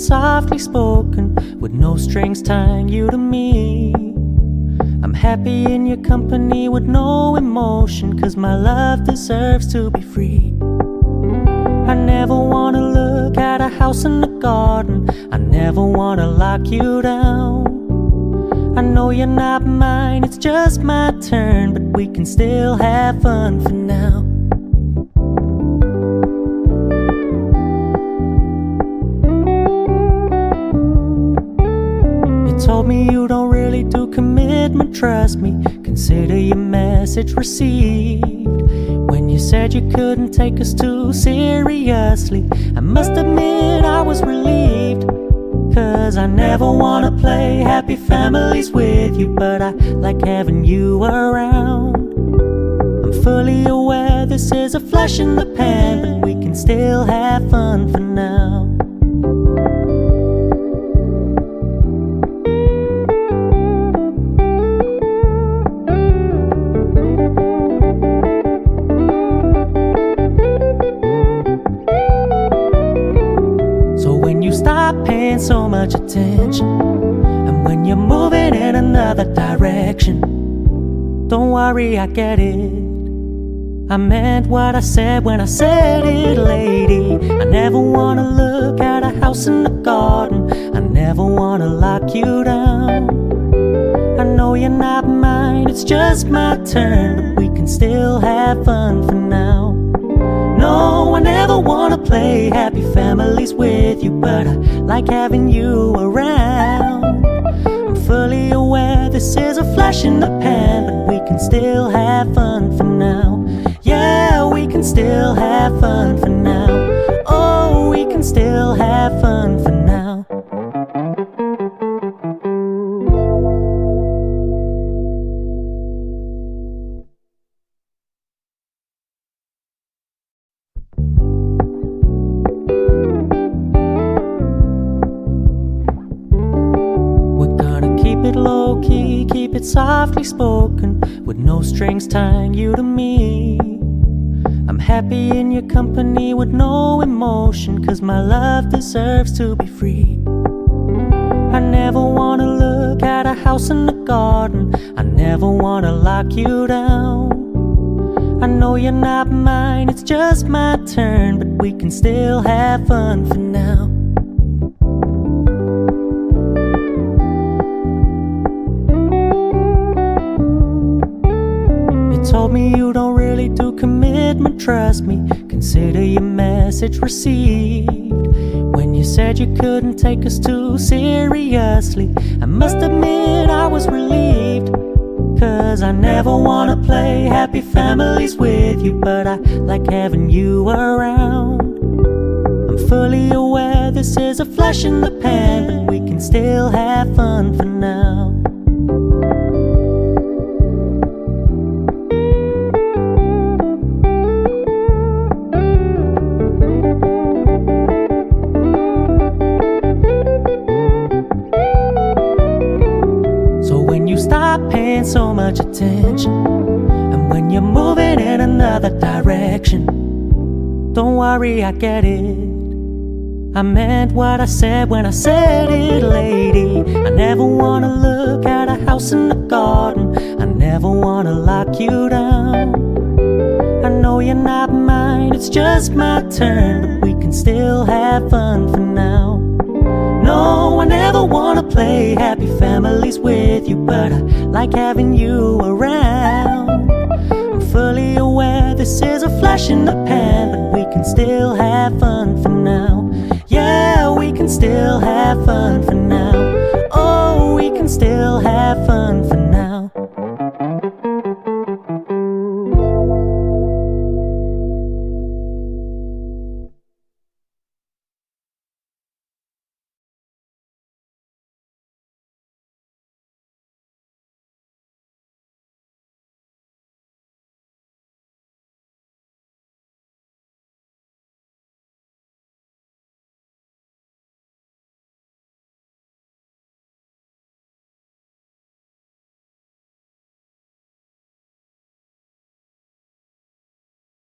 softly spoken, with no strings tying you to me. I'm happy in your company with no emotion, 'cause my love deserves to be free. I never wanna look at a house in the garden, I never wanna lock you down. I know you're not mine, it's just my turn, but we can still have fun for now. You told me you don't really do commitment, trust me, consider your message received. When you said you couldn't take us too seriously, I must admit I was relieved. 'Cause I never wanna play happy families with you, but I like having you around. I'm fully aware this is a flash in the pan, but we can still have fun for now. Stop paying so much attention, and when you're moving in another direction, don't worry, I get it. I meant what I said when I said it, lady. I never wanna look at a house in the garden, I never wanna lock you down. I know you're not mine, it's just my turn, but we can still have fun for now. No, I never wanna play happy families with you, but I like having you around. I'm fully aware this is a flash in the pan, but we can still have fun for now. Yeah, we can still have fun for now. Oh, we can still have fun for now. Low-key, keep it softly spoken, with no strings tying you to me. I'm happy in your company with no emotion, 'cause my love deserves to be free. I never wanna look at a house in the garden, I never wanna lock you down. I know you're not mine, it's just my turn, but we can still have fun for now. Told me you don't really do commitment, trust me, consider your message received. When you said you couldn't take us too seriously, I must admit I was relieved. 'Cause I never wanna play happy families with you, but I like having you around. I'm fully aware this is a flash in the pan, but we can still have fun for now. Stop paying so much attention, and when you're moving in another direction, don't worry, I get it. I meant what I said when I said it, lady. I never wanna look at a house in the garden, I never wanna lock you down. I know you're not mine, it's just my turn, but we can still have fun for now. No, I never wanna play happy families with you, but I like having you around. I'm fully aware this is a flash in the pan, but we can still have fun for now. Yeah, we can still have fun for now. Oh, we can still have fun for now.